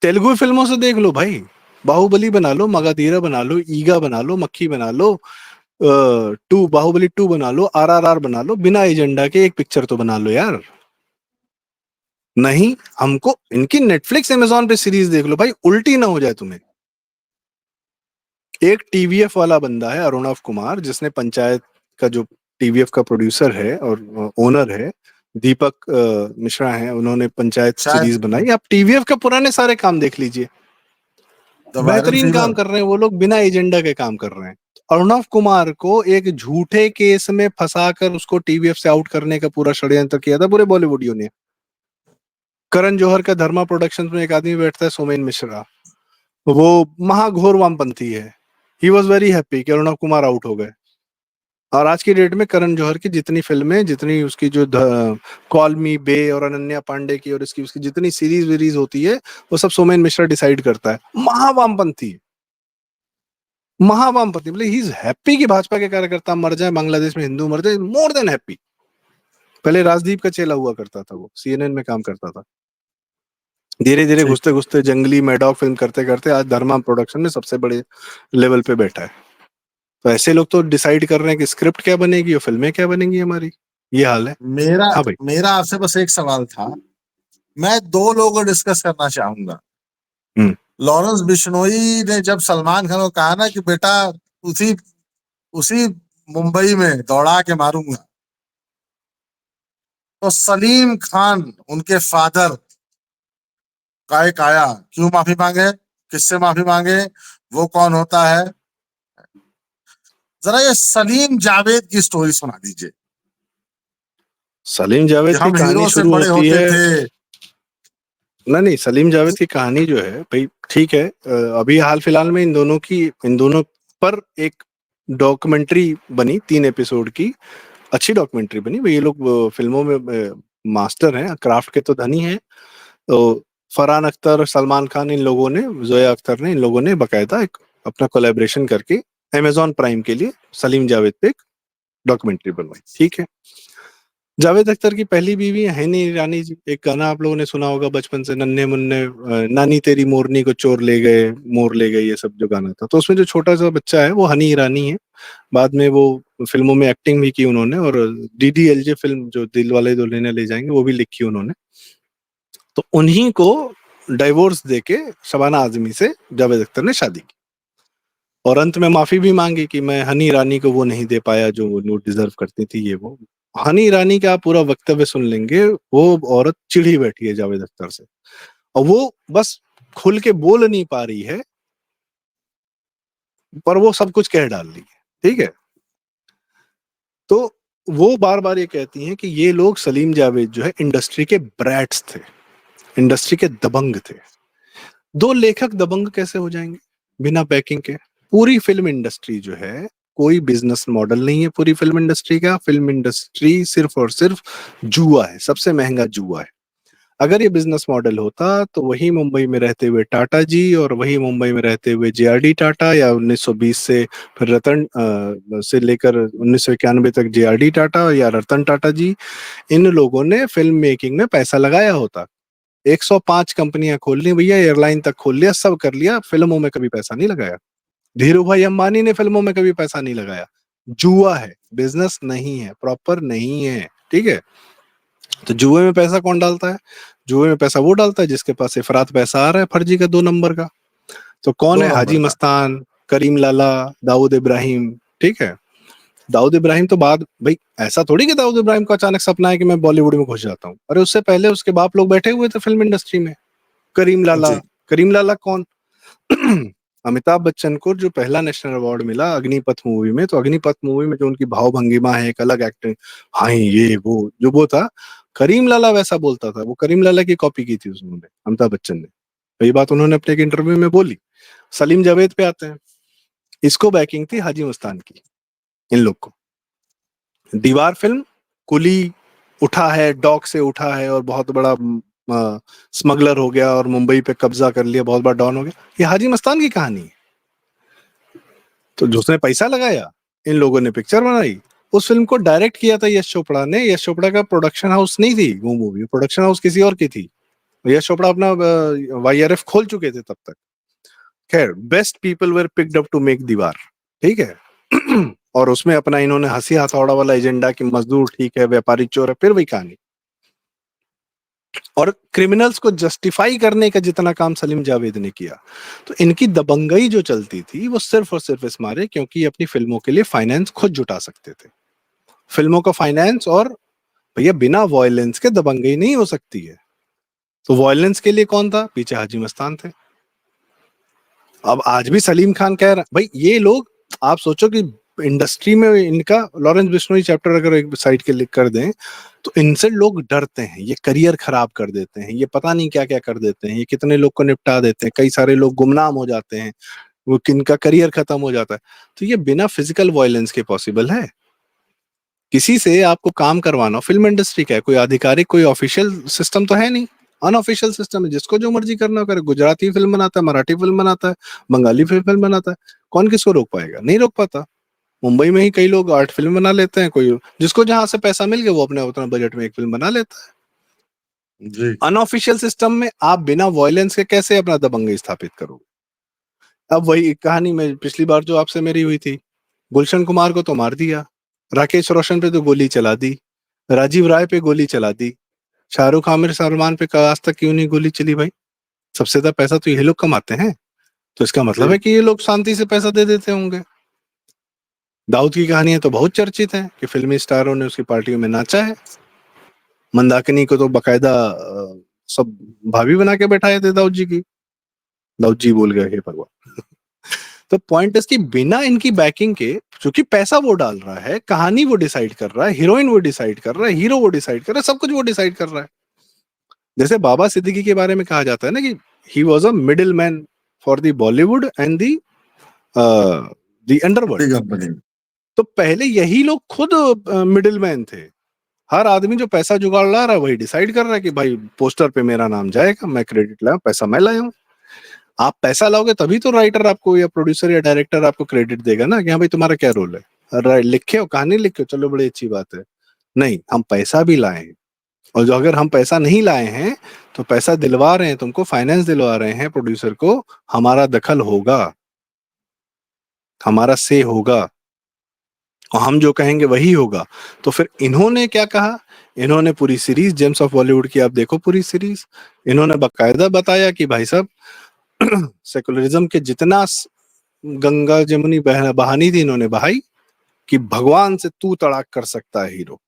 तेलुगु फिल्मों से देख लो भाई, बाहुबली बना लो, मगाधीरा बना लो, ईगा बना लो, मक्खी बना लो, बाहुबली 2 बना लो, आरआरआर बना लो, बिना एजेंडा के एक पिक्चर तो बना लो यार। नहीं, हमको इनकी नेटफ्लिक्स अमेजॉन पे सीरीज देख लो भाई, उल्टी ना हो जाए तुम्हें। एक टीवीएफ वाला बंदा है, अरुणव कुमार, जिसने पंचायत का, जो टीवीएफ का प्रोड्यूसर है और ओनर है, दीपक मिश्रा है, उन्होंने पंचायत सीरीज शायद बनाई। आप टीवीएफ का पुराने सारे काम देख लीजिए, द वायरल बेहतरीन काम फीवर। कर रहे हैं वो लोग, बिना एजेंडा के काम कर रहे हैं। अरुणव कुमार को एक झूठे केस में फंसाकर उसको टीवीएफ से आउट करने का पूरा षड्यंत्र किया था पूरे बॉलीवुडियों ने। करण जौहर का धर्मा प्रोडक्शंस में एक आदमी बैठता है, सोमेन मिश्रा, वो महाघोर वामपंथी है। ही वॉज वेरी हैप्पी कि अरुणव कुमार आउट हो गए। और आज की डेट में करण जौहर की जितनी फिल्में, जितनी उसकी जो कॉल मी बे और अनन्या पांडे की और इसकी उसकी जितनी सीरीज वीरीज होती है, वो सब सोमेन मिश्रा डिसाइड करता है। महावामपंथी, महावामपंथी, मतलब ही इज हैप्पी कि भाजपा के कार्यकर्ता मर जाए, बांग्लादेश में हिंदू मर जाए, मोर देन हैप्पी। पहले राजदीप का चेला हुआ करता था, वो सीएनएन में काम करता था। धीरे धीरे ठीक। घुसते घुसते जंगली मैडॉग फिल्म करते करते आज धर्मा प्रोडक्शन में सबसे बड़े लेवल पे बैठा है। तो ऐसे लोग तो डिसाइड कर रहे हैं कि स्क्रिप्ट क्या बनेगी और फिल्में क्या बनेंगी हमारी। ये हाल है। मेरा हाँ भाई। मेरा आपसे बस एक सवाल था। मैं दो लोगों को डिस्कस करना चाहूंगा। हम्म। लॉरेंस बिश्नोई ने जब सलमान खान को कहा ना कि बेटा, उसी उसी मुंबई में दौड़ा के मारूंगा, तो सलीम खान, उनके फादर, काय काया, क्यों माफी मांगे? किससे माफी मांगे? वो कौन होता है? जरा ये सलीम जावेद की स्टोरी सुना दीजिए सलीम कि जावेद की हम कहानी हीरो से शुरू बड़े होती होते है। थे। नहीं नहीं, सलीम जावेद की कहानी जो है भाई, ठीक है, अभी हाल फिलहाल में इन दोनों पर एक डॉक्यूमेंट्री बनी, 3 एपिसोड की, अच्छी डॉक्यूमेंट्री बनी भाई। ये लोग फिल्मों में मास्टर हैं, क्राफ्ट के तो धनी हैं। तो फरहान अख्तर, सलमान खान, इन लोगों ने, जोया अख्तर ने, इन लोगों ने बकायदा एक अपना कोलैबोरेशन करके अमेजॉन प्राइम के लिए सलीम जावेद पे एक डॉक्यूमेंट्री बनवाई, ठीक है। जावेद अख्तर की पहली बीवी है हैनी ईरानी जी। एक गाना आप लोगों ने सुना होगा बचपन से, नन्हे मुन्ने, नानी तेरी मोरनी को चोर ले गए, मोर ले गए, ये सब जो गाना था, तो उसमें जो छोटा सा बच्चा है वो हनी ईरानी है। बाद में वो फिल्मों में एक्टिंग भी की उन्होंने, और डीडीएलजे फिल्म जो दिल वाले दुल्हनिया ले जाएंगे, वो भी लिखी उन्होंने। तो उन्हीं को डाइवोर्स देके शबाना आजमी से जावेद अख्तर ने शादी की। और अंत में माफी भी मांगी कि मैं हनी ईरानी को वो नहीं दे पाया जो वो डिजर्व करती थी, ये वो। हनी ईरानी का आप पूरा वक्तव्य सुन लेंगे, वो औरत चिढ़ी बैठी है जावेद अख्तर से, और वो बस खुल के बोल नहीं पा रही है, पर वो सब कुछ कह डाल रही है, ठीक है। तो वो बार बार ये कहती हैं कि ये लोग, सलीम जावेद जो है, इंडस्ट्री के ब्रैट्स थे, इंडस्ट्री के दबंग थे। दो लेखक दबंग कैसे हो जाएंगे बिना बैकिंग के? पूरी फिल्म इंडस्ट्री जो है, कोई बिजनेस मॉडल नहीं है पूरी फिल्म इंडस्ट्री का। फिल्म इंडस्ट्री सिर्फ और सिर्फ जुआ है, सबसे महंगा जुआ है। अगर ये बिजनेस मॉडल होता तो वही मुंबई में रहते हुए टाटा जी, और वही मुंबई में रहते हुए जेआरडी टाटा, या 1920 से फिर रतन से लेकर 1991 तक जेआरडी टाटा या रतन टाटा जी, इन लोगों ने फिल्म मेकिंग में पैसा लगाया होता। 105 कंपनियां खोल ली भैया, एयरलाइन तक खोल लिया, सब कर लिया, फिल्मों में कभी पैसा नहीं लगाया। धीरू भाई अंबानी ने फिल्मों में कभी पैसा नहीं लगाया। जुआ है, बिजनेस नहीं है, प्रॉपर नहीं है, ठीक है। तो जुए में पैसा कौन डालता है? जुए में पैसा वो डालता है जिसके पास इफरात पैसा आ रहा है फर्जी का 2 नंबर का। तो कौन दो है? हाजी नंबर का। मस्तान, करीम लाला, दाऊद इब्राहिम, ठीक है। दाऊद इब्राहिम तो बाद, भाई ऐसा थोड़ी कि दाऊद इब्राहिम को अचानक सपना है कि मैं बॉलीवुड में घुस जाता हूँ, अरे उससे पहले उसके बाप लोग बैठे हुए थे फिल्म इंडस्ट्री में। करीम लाला, जी। करीम लाला कौन? अमिताभ बच्चन को जो पहला नेशनल अवार्ड मिला अग्निपथ मूवी में, तो अग्निपथ मूवी में जो उनकी भाव भंगिमा है, एक अलग एक्टिंग, हाँ ये वो जो वो था, करीम लाला वैसा बोलता था। वो करीम लाला की कॉपी की थी उन्होंने, अमिताभ बच्चन ने। तो ये बात उन्होंने अपने एक इंटरव्यू में बोली। सलीम जावेद पे आते हैं, इसको बैकिंग थी हाजी मस्तान की, इन लोग को। दीवार फिल्म, कुली उठा है, डॉक से उठा है और बहुत बड़ा स्मगलर हो गया और मुंबई पे कब्जा कर लिया, बहुत बड़ा डॉन हो गया, ये हाजी मस्तान की कहानी है। तो जिसने पैसा लगाया, इन लोगों ने पिक्चर बनाई। उस फिल्म को डायरेक्ट किया था यश चोपड़ा ने। यश चोपड़ा का प्रोडक्शन हाउस नहीं थी वो मूवी, प्रोडक्शन हाउस किसी और की थी। यश चोपड़ा अपना वाईआरएफ खोल चुके थे तब तक। खैर, best people were picked up to make Deewar, ठीक है। और उसमें अपना इन्होंने हंसी हथौड़ा वाला एजेंडा कि मजदूर ठीक है, व्यापारी चोर है, फिर वही कहानी। और क्रिमिनल्स को जस्टिफाई करने का जितना काम सलीम जावेद ने किया। तो इनकी दबंगई जो चलती थी वो सिर्फ और सिर्फ इस मारे क्योंकि ये अपनी फिल्मों के लिए फाइनेंस खुद जुटा सकते थे। फिल्मों का फाइनेंस, और भैया बिना वॉयलेंस के दबंगई नहीं हो सकती है। तो वॉयलेंस के लिए कौन था? पीछे हाजी मस्तान थे। अब आज भी सलीम खान कह रहा, भाई ये लोग, आप सोचो कि इंडस्ट्री में इनका लॉरेंस बिश्नोई चैप्टर अगर एक साइड के लिख कर दें, तो इनसे लोग डरते हैं। ये करियर खराब कर देते हैं, ये पता नहीं क्या क्या कर देते हैं, ये कितने लोग को निपटा देते हैं, कई सारे लोग गुमनाम हो जाते हैं, वो किनका करियर खत्म हो जाता है। तो ये बिना फिजिकल वायलेंस के पॉसिबल है? किसी से आपको काम करवाना, फिल्म इंडस्ट्री का है, कोई आधिकारिक कोई ऑफिशियल सिस्टम तो है नहीं, अनऑफिशियल सिस्टम है। जिसको जो मर्जी करना करे, गुजराती फिल्म बनाता है, मराठी फिल्म बनाता है, बंगाली फिल्म बनाता है, कौन किसको रोक पाएगा? नहीं रोक पाता। मुंबई में ही कई लोग आर्ट फिल्म बना लेते हैं, कोई जिसको जहां से पैसा मिल गया वो अपने उतना बजट में एक फिल्म बना लेता है। जी। अनऑफिशियल सिस्टम में आप बिना वॉयलेंस के कैसे अपना दबंगई स्थापित करोगे? अब वही कहानी में पिछली बार जो आपसे मेरी हुई थी, गुलशन कुमार को तो मार दिया, राकेश रोशन पे तो गोली चला दी, राजीव राय पे गोली चला दी, शाहरुख आमिर सलमान पे आज तक क्यों नहीं गोली चली भाई? सबसे ज्यादा पैसा तो ये लोग कमाते हैं। तो इसका मतलब जी। है कि ये लोग शांति से पैसा दे देते होंगे। दाऊद की कहानियां तो बहुत चर्चित हैं कि फिल्मी स्टारों ने उसकी पार्टियों में नाचा है। मंदाकिनी को तो बकायदा सब भाभी बना के बैठाए थे दाऊद जी की। दाऊद जी बोल गए, हे भगवान। तो पॉइंट इसकी, बिना इनकी बैकिंग के, क्योंकि पैसा वो डाल रहा है, कहानी वो डिसाइड कर रहा है, हीरोइन वो डिसाइड कर रहा है, हीरो वो डिसाइड कर रहा है, सब कुछ वो डिसाइड कर रहा है। जैसे बाबा सिद्दीकी के बारे में कहा जाता है ना कि he was a middle man for the Bollywood and the underworld. Company. तो पहले यही लोग खुद मिडिल मैन थे। हर आदमी जो पैसा जुगाड़ ला रहा है वही डिसाइड कर रहा है कि भाई पोस्टर पे मेरा नाम जाएगा, मैं क्रेडिट लाया, पैसा मैं लाया हूँ। आप पैसा लाओगे तभी तो राइटर आपको या प्रोड्यूसर या डायरेक्टर आपको क्रेडिट देगा ना, कि हाँ भाई तुम्हारा क्या रोल है, लिखे हो, कहानी लिखे हो, चलो बड़ी अच्छी बात है। नहीं, हम पैसा भी लाए हैं। और जो अगर हम पैसा नहीं लाए हैं तो पैसा दिलवा रहे हैं, तुमको फाइनेंस दिलवा रहे हैं प्रोड्यूसर को, हमारा दखल होगा, हमारा से होगा, और हम जो कहेंगे वही होगा। तो फिर इन्होंने क्या कहा? इन्होंने पूरी सीरीज जेम्स ऑफ बॉलीवुड की आप देखो, पूरी सीरीज इन्होंने बकायदा बताया कि भाई साहब, सेकुलरिज्म के जितना गंगा जमुनी बहानी थी इन्होंने बहाई कि भगवान से तू तड़ाक कर सकता है हीरो,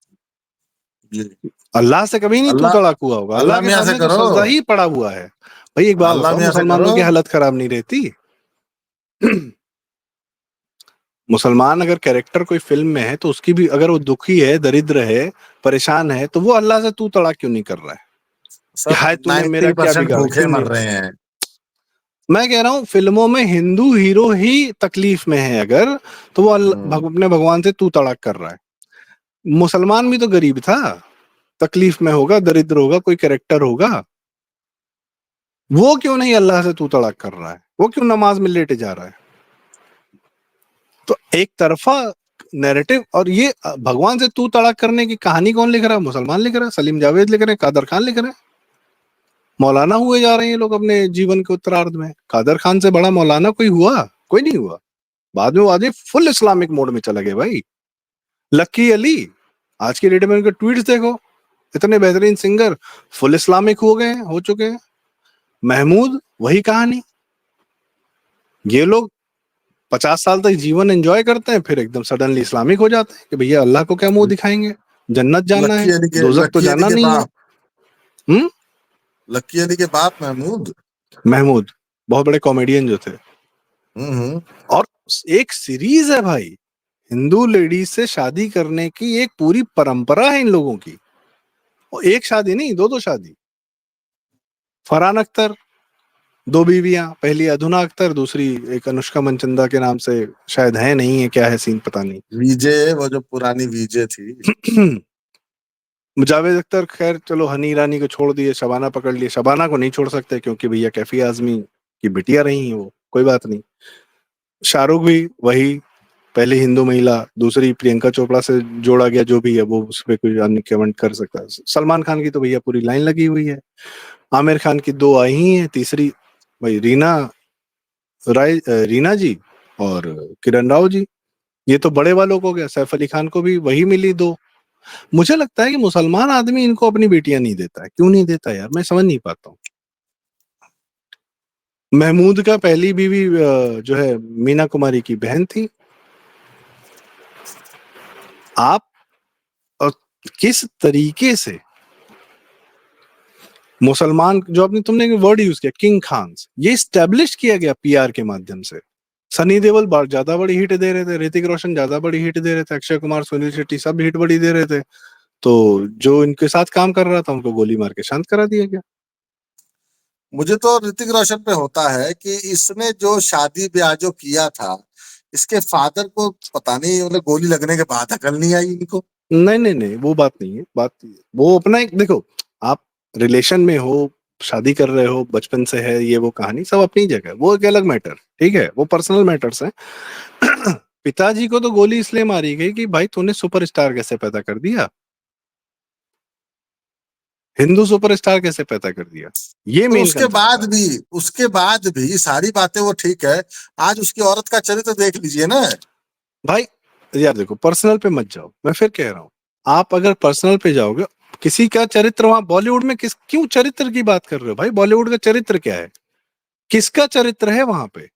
जी। अल्लाह से कभी नहीं तू अल्लाह, तड़ाक हुआ होगा, अल्लाह अल्लाह के मियाँ से सामने तो करो, सजदा ही पड़ा हुआ है। भाई एक बात अल्लाह बताओ, मियाँ से मुसलमानों करो। की हालत खराब नहीं रहती? मुसलमान अगर कैरेक्टर कोई फिल्म में है तो उसकी भी, अगर वो दुखी है, दरिद्र है, परेशान है, तो वो अल्लाह से तू तड़ाक क्यों नहीं कर रहा है कि सब हाय तूने मेरा क्या 90% बिगाड़ा, भूखे क्यों मर नहीं? रहे हैं। मैं कह रहा हूँ फिल्मों में हिंदू हीरो ही तकलीफ में है अगर, तो वो अपने भगवान से तू तड़ाक कर रहा है। मुसलमान भी तो गरीब था, तकलीफ में होगा, दरिद्र होगा, कोई कैरेक्टर होगा, वो क्यों नहीं अल्लाह से तू तड़ाक कर रहा है? वो क्यों नमाज में लेटे जा रहा है? तो एक तरफा नैरेटिव, और ये भगवान से तू तड़ाक करने की कहानी कौन लिख रहा है? मुसलमान लिख रहा है, सलीम जावेद लिख रहे हैं, कादर खान लिख रहे हैं, मौलाना हुए जा रहे हैं ये लोग अपने जीवन के उत्तरार्ध में। कादर खान से बड़ा मौलाना कोई हुआ? कोई नहीं हुआ। बाद में वो आदमी फुल इस्लामिक मोड में चला गया भाई। लक्की अली, आज की डेट में उनके ट्वीट्स देखो, इतने बेहतरीन सिंगर फुल इस्लामिक हो गए हैं, हो चुके हैं। महमूद वही कहानी। ये लोग 50 साल तक जीवन एंजॉय करते हैं, फिर एकदम सडनली इस्लामिक हो जाते हैं कि भैया अल्लाह को क्या मुंह दिखाएंगे, जन्नत जाना है, दोजख तो जाना नहीं है। हम्म। लक्की अली के बाप महमूद। महमूद बहुत बड़े कॉमेडियन जो थे। हम्म। और एक सीरीज है भाई, हिंदू लेडीज से शादी करने की एक पूरी परंपरा है इन लोगों की। और एक शादी नहीं, दो दो शादी। फरहान अख्तर, दो बीवियां, पहली अधुना अख्तर, दूसरी एक अनुष्का मनचंदा के नाम से, शायद है, नहीं है, क्या है सीन पता नहीं। वीजे, वो जो पुरानी वीजे थी। जावेद अख्तर खैर चलो, हनी ईरानी को छोड़ दिए, शबाना पकड़ लिए। शबाना को नहीं छोड़ सकते क्योंकि भैया कैफी आजमी की बिटिया रही हैं वो, कोई बात नहीं। शाहरुख भी वही, पहली हिंदू महिला, दूसरी प्रियंका चोपड़ा से जोड़ा गया, जो भी है वो उस पर कोई अन्य कमेंट कर सकता है। सलमान खान की तो भैया पूरी लाइन लगी हुई है। आमिर खान की दो आई ही है, तीसरी भाई रीना जी और किरण राव जी। ये तो बड़े वालों को हो गया। सैफ अली खान को भी वही मिली दो। मुझे लगता है कि मुसलमान आदमी इनको अपनी बेटियां नहीं देता है। क्यों नहीं देता यार, मैं समझ नहीं पाता हूँ। महमूद का पहली बीवी जो है मीना कुमारी की बहन थी। आप किस तरीके से मुसलमान, जो आपने तुमने वर्ड यूज किया किंग खान्स, ये स्टैब्लिश किया गया पीआर के माध्यम से। सनी देओल ज्यादा बड़ी हिट दे रहे थे, ऋतिक रोशन ज्यादा बड़ी हिट दे रहे थे, अक्षय कुमार, सुनील शेट्टी सब हिट बड़ी दे रहे थे, तो जो इनके साथ काम कर रहा था उनको गोली मार के शांत करा दिया गया। मुझे तो ऋतिक रोशन पे होता है कि इसने जो शादी ब्याह जो किया था, इसके फादर को पता नहीं, मतलब गोली लगने के बाद अकल नहीं आई इनको। नहीं नहीं नहीं, वो बात नहीं है। बात वो अपना एक, देखो आप रिलेशन में हो, शादी कर रहे हो, बचपन से है ये वो कहानी, सब अपनी जगह, वो एक अलग मैटर, ठीक है, वो पर्सनल मैटर्स हैं। पिताजी को तो गोली इसलिए मारी गई कि भाई तूने सुपरस्टार कैसे पैदा कर दिया, हिंदू सुपरस्टार कैसे पैदा कर दिया, ये तो मेन उसके कंसेप्ट बाद था। भी, उसके बाद भी सारी बातें वो ठीक है, आज उसकी औरत का चरित्र देख लीजिए ना। भाई यार देखो, पर्सनल पे मत जाओ, मैं फिर कह रहा हूँ, आप अगर पर्सनल पे जाओगे, किसी का चरित्र वहां बॉलीवुड में, किस क्यों चरित्र की बात कर रहे हो भाई? बॉलीवुड का चरित्र क्या है? किसका चरित्र है वहां पे?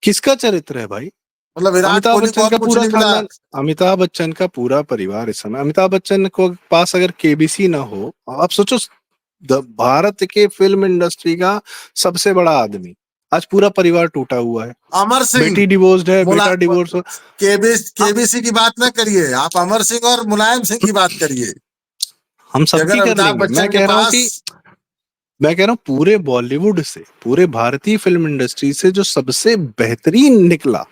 किसका चरित्र है भाई? मतलब विराट अमिताभ कोहली को बच्चन और का कुछ पूरा नहीं मिला। खानदान, अमिताभ बच्चन का पूरा परिवार इस समय, अमिताभ बच्चन को पास अगर केबीसी ना हो, आप सोचो, भारत के फिल्म इंडस्ट्री का सबसे बड़ा आदमी, आज पूरा परिवार टूटा हुआ है। अमर सिंह, बेटी डिवोर्स्ड है, मुला बेटा डिवोर्स हो। केबीसी की बात ना करिए आप, अमर सिंह और मुलायम सिंह की बात करिए हम कि सबकी अगर कर अमिताभ लेंगे। बच्चन के पास। मैं कह रहा हूँ पूरे बॉलीवुड से, पूरे भारतीय फिल्म इंडस्ट्री से जो सबसे बेहतरीन निकला,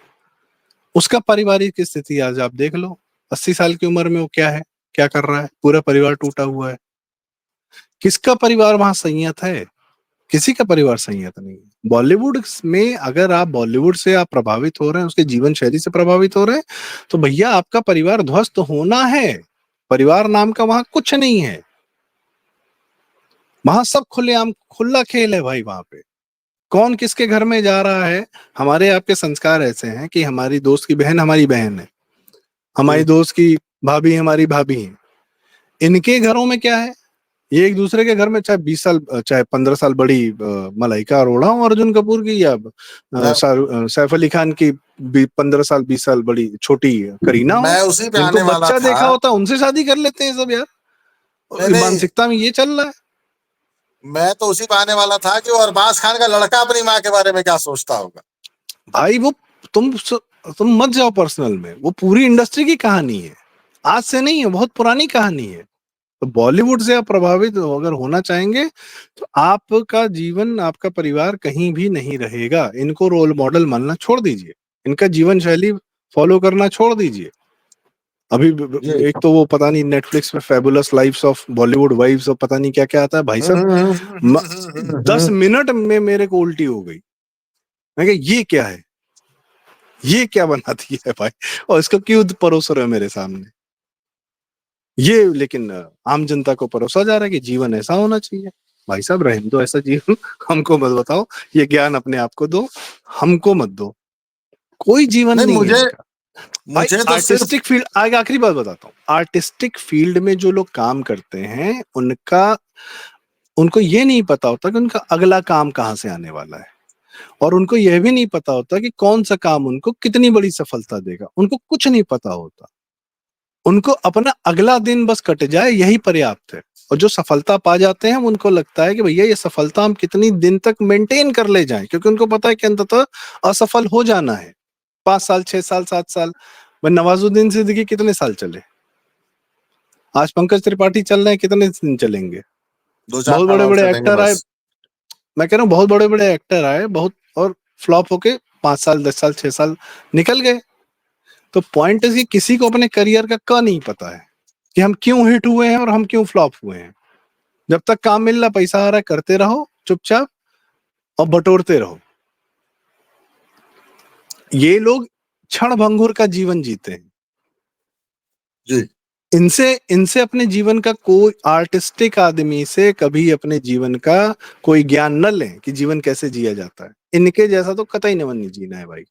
उसका पारिवारिक स्थिति आज आप देख लो। 80 साल की उम्र में वो क्या है, क्या कर रहा है, पूरा परिवार टूटा हुआ है। किसका परिवार वहां संयत है? किसी का परिवार संयत नहीं है। बॉलीवुड में अगर आप, बॉलीवुड से आप प्रभावित हो रहे हैं, उसके जीवन शैली से प्रभावित हो रहे हैं, तो भैया आपका परिवार ध्वस्त होना है। परिवार नाम का वहां कुछ नहीं है। वहां सब खुलेआम, खुला खेल है भाई। वहां पे कौन किसके घर में जा रहा है? हमारे आपके संस्कार ऐसे हैं कि हमारी दोस्त की बहन हमारी बहन है, हमारी दोस्त की भाभी हमारी भाभी है। इनके घरों में क्या है? ये एक दूसरे के घर में चाहे 20 साल चाहे 15 साल बड़ी मलाइका अरोड़ा हो अर्जुन कपूर की, या मैं सैफ अली खान की 15 साल 20 साल बड़ी छोटी करीना हो, मैं उसी पे जिनको आने वाला बच्चा था। देखा होता उनसे शादी कर लेते हैं सब यार। नहीं नहीं, मानसिकता में ये चल रहा है। मैं तो उसी पे आने वाला था कि वो अरबाज खान का लड़का अपनी माँ के बारे में क्या सोचता होगा। भाई वो तुम तुम मत जाओ पर्सनल में, वो पूरी इंडस्ट्री की कहानी है, आज से नहीं है, बहुत पुरानी कहानी है। तो बॉलीवुड से आप प्रभावित अगर होना चाहेंगे तो आपका जीवन, आपका परिवार कहीं भी नहीं रहेगा। इनको रोल मॉडल मानना छोड़ दीजिए, इनका जीवन शैली फॉलो करना छोड़ दीजिए। अभी जी। एक तो वो पता नहीं नेटफ्लिक्स पे fabulous lives of Bollywood wives और पता नहीं क्या क्या आता है भाई साहब। 10 मिनट में मेरे को उल्टी हो गई। मैं कहा ये क्या है, ये क्या बना दिया है भाई, और इसको क्यों परोस रहे हो मेरे सामने। ये लेकिन आम जनता को परोसा जा रहा है कि जीवन ऐसा होना चाहिए। भाई साहब रहने दो ऐसा जीवन, हमको मत बताओ, ये ज्ञान अपने आप को दो, हमको मत दो। कोई जीवन नहीं, नहीं है मुझे इनका। भाई मुझे तो सिर्फ आर्टिस्टिक फील्ड, आगे आखिरी बात बताता हूँ, आर्टिस्टिक फील्ड में जो लोग काम करते हैं उनका, उनको ये नहीं पता होता कि उनका अगला काम कहाँ से आने वाला है, और उनको यह भी नहीं पता होता कि कौन सा काम उनको कितनी बड़ी सफलता देगा। उनको कुछ नहीं पता होता, उनको अपना अगला दिन बस कट जाए यही पर्याप्त है। और जो सफलता पा जाते हैं उनको लगता है कि भैया ये सफलता हम कितनी दिन तक मेंटेन कर ले जाएं, क्योंकि उनको पता है कि अंततः असफल हो जाना है। 5 साल 6 साल 7 साल, भाई नवाजुद्दीन सिद्दीकी कितने साल चले, आज पंकज त्रिपाठी चल रहे हैं, कितने दिन चलेंगे। दो चार बहुत साल बड़े और बड़े चलेंगे एक्टर आए, बस। मैं कह रहा हूँ बहुत बड़े बड़े एक्टर आए बहुत, और फ्लॉप होके 5 साल 10 साल 6 साल निकल गए। तो पॉइंट है कि किसी को अपने करियर का नहीं पता है कि हम क्यों हिट हुए हैं और हम क्यों फ्लॉप हुए हैं। जब तक काम मिल रहा, पैसा आ रहा है, करते रहो चुपचाप और बटोरते रहो। ये लोग क्षण भंगुर का जीवन जीते हैं। जी। इनसे इनसे अपने जीवन का, कोई आर्टिस्टिक आदमी से कभी अपने जीवन का कोई ज्ञान न लें कि जीवन कैसे जिया जाता है। इनके जैसा तो कतई नहीं जीना है भाई।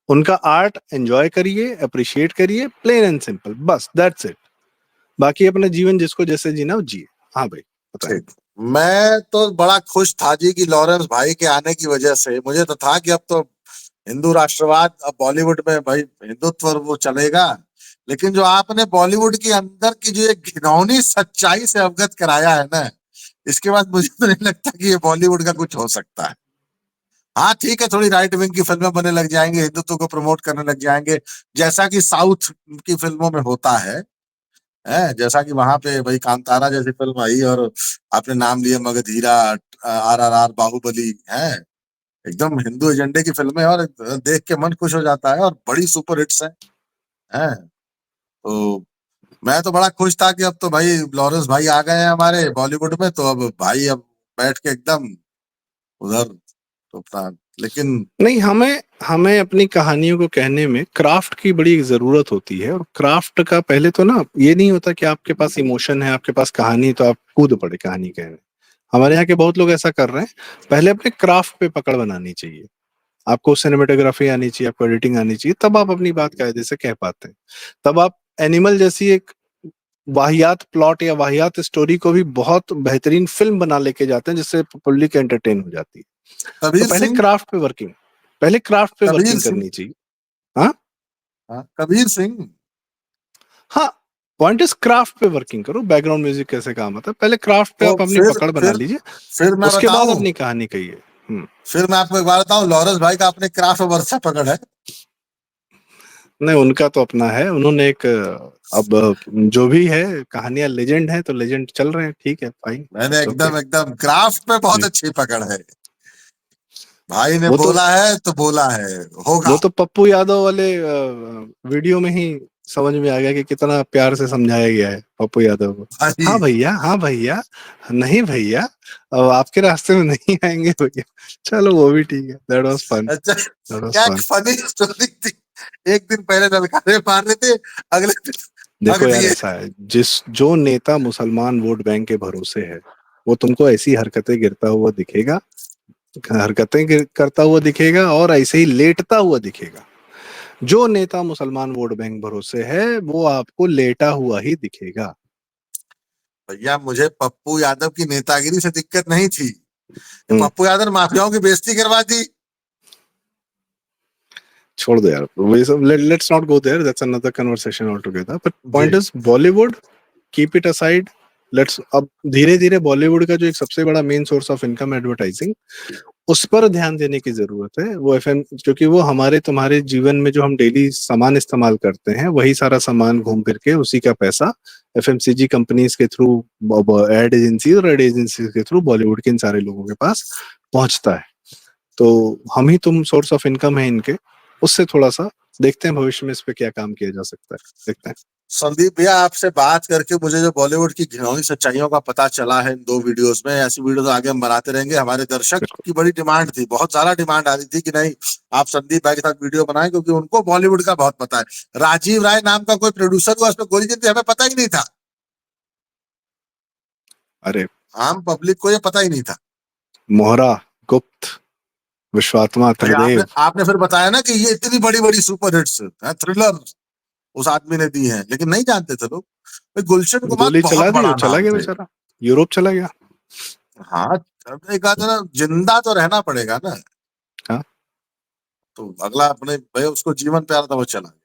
उनका आर्ट एंजॉय करिए, अप्रिशिएट करिए, प्लेन एंड सिंपल, बस दैट्स इट। बाकी अपना जीवन जिसको जैसे जीना हो जिए। हाँ भाई बताएं। ठीक। मैं तो बड़ा खुश था जी कि लॉरेंस भाई के आने की वजह से, मुझे तो था कि अब तो हिंदू राष्ट्रवाद, अब बॉलीवुड में भाई हिंदुत्व वो चलेगा। लेकिन जो आपने बॉलीवुड के अंदर की जो एक घिनौनी सच्चाई से अवगत कराया है ना, इसके बाद मुझे तो नहीं लगता कि ये बॉलीवुड का कुछ हो सकता है। हाँ ठीक है, थोड़ी राइट विंग की फिल्में बनने लग जाएंगे, हिंदुत्व को प्रमोट करने लग जाएंगे, जैसा कि साउथ की फिल्मों में होता है, जैसा कि वहां पे भाई कांतारा जैसी फिल्म आई, और आपने नाम लिया मगधीरा, RRR, बाहुबली है, एकदम हिंदू एजेंडे की फिल्में, और देख के मन खुश हो जाता है, और बड़ी सुपर हिट्स हैं। तो मैं तो बड़ा खुश था कि अब तो भाई लॉरेंस भाई आ गए हैं हमारे बॉलीवुड में, तो अब भाई अब बैठ के एकदम उधर तो अपना, लेकिन नहीं, हमें हमें अपनी कहानियों को कहने में क्राफ्ट की बड़ी जरूरत होती है। और क्राफ्ट का पहले तो ना ये नहीं होता कि आपके पास इमोशन है, आपके पास कहानी है, तो आप कूद पड़े कहानी कहने। हमारे यहाँ के बहुत लोग ऐसा कर रहे हैं। पहले अपने क्राफ्ट पे पकड़ बनानी चाहिए। आपको सिनेमेटोग्राफी आनी चाहिए, आपको एडिटिंग आनी चाहिए, तब आप अपनी बात कायदे से कह पाते हैं। तब आप एनिमल जैसी एक वाहियात प्लॉट या वाहियात स्टोरी को भी बहुत बेहतरीन फिल्म बना लेके जाते हैं, जिससे पब्लिक एंटरटेन हो जाती है। तो कबीर पहले सिंह, क्राफ्ट पे वर्किंग, पहले क्राफ्ट पे कबीर वर्किंग सिंह, करनी चाहिए। हाँ हाँ कबीर सिंह। हाँ, पॉइंट इज क्राफ्ट पे वर्किंग करो। बैकग्राउंड म्यूजिक कैसे काम आता है, पहले क्राफ्ट पे तो आप अपनी फिर पकड़ बना फिर लीजिए, फिर मैं उसके बाद बताऊं, अपनी कहानी कहिए। फिर मैं आपको एक बात बताऊं, लॉरेंस भाई का अपने क्राफ्ट में वर्षा पकड़ है। नहीं, उनका तो अपना है, उन्होंने एक अब जो भी है कहानियां लेजेंड है तो लेजेंड चल रहे हैं, ठीक है फाइन, मैंने इट्स ओके। एकदम एकदम क्राफ्ट पे बहुत अच्छी पकड़ है। भाई ने वो तो बोला है तो बोला है, होगा। वो तो पप्पू यादव वाले वीडियो में ही समझ में आ गया कि कितना प्यार से समझाया गया है पप्पू यादव को। भाई हाँ भैया, हाँ भैया, नहीं भैया, अब आपके रास्ते में नहीं आएंगे भैया। चलो वो भी ठीक है, दैट वाज फन, अच्छा, दैट वाज क्या फन। फनी स्टोरी थी। एक दिन पहले ललकारे मार रहे थे, अगले दिन हक देखो यार दिए। ऐसा है, जिस जो नेता मुसलमान वोट बैंक के भरोसे है, वो तुमको ऐसी हरकतें गिरता हुआ दिखेगा, करता हुआ दिखेगा, और ऐसे ही लेटता हुआ दिखेगा। जो नेता मुसलमान वोट बैंक भरोसे है वो आपको लेटा हुआ ही दिखेगा। भैया मुझे पप्पू यादव की नेतागिरी से दिक्कत नहीं थी, हम्म, पप्पू यादव ने माफियाओं की बेइज्जती करवा दी। छोड़ दो यार वही सब, let's not go there, that's another conversation all together, but जी। Point is Bollywood, keep it aside. Let's अब धीरे धीरे बॉलीवुड का जो एक सबसे बड़ा main source of income advertising, उस पर ध्यान देने की जरूरत है। वो एफएम, क्योंकि वो हमारे तुम्हारे जीवन में जो हम डेली सामान इस्तेमाल करते हैं, वही सारा सामान घूम फिर के उसी का पैसा एफएमसीजी कंपनीज के थ्रू, एड एजेंसी और एड एजेंसी के थ्रू बॉलीवुड के इन सारे लोगों के पास पहुंचता है। तो हम ही तुम सोर्स ऑफ इनकम है इनके, उससे थोड़ा सा देखते हैं भविष्य में इस पे क्या काम किया जा सकता है, देखते हैं। संदीप भैया आपसे बात करके मुझे जो बॉलीवुड की घिनौनी सच्चाइयों का पता चला है इन 2 वीडियोस में, ऐसी वीडियो तो आगे हम बनाते रहेंगे। हमारे दर्शक बिल्कुल। की बड़ी डिमांड थी, बहुत ज्यादा डिमांड आ रही थी कि नहीं आप संदीप भाई के साथ वीडियो बनाएं, क्योंकि उनको बॉलीवुड का बहुत पता है। राजीव राय नाम का कोई प्रोड्यूसर हुआ, उसमें गोली चलती, हमें पता ही नहीं था, अरे आम पब्लिक को ये पता ही नहीं था। मोहरा, गुप्त, विश्वात्मा, भैया आपने त्रिदेव। आपने फिर बताया ना कि ये इतनी बड़ी बड़ी सुपर हिट्स थ्रिलर उस आदमी ने दी है, लेकिन नहीं जानते थे लोग। भाई गुलशन कुमार गोली बहुत चला दी, वो बड़ा चला नाम गया है। बेचारा, यूरोप चला गया। हाँ, अब एक आध ना जिंदा तो रहना पड़ेगा ना। हाँ, तो अगला अपने भाई उसको जीवन प्यारा था, वो चला गया।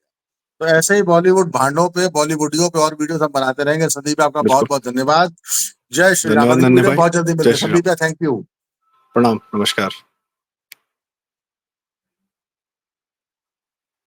तो ऐसे ही बॉलीवुड भांडों पे, बॉलीवुडियो पे और वीडियो हम बनाते रहेंगे। संदीप आपका बहुत बिल्कुल। बहुत धन्यवाद। जय श्री राम। धन्यवाद अगली नन्हे वीडियो में भाई। बहुत जल्दी जय मिलते हैं। श्री राम। Sandeep thank you. प्रणाम, नमस्कार।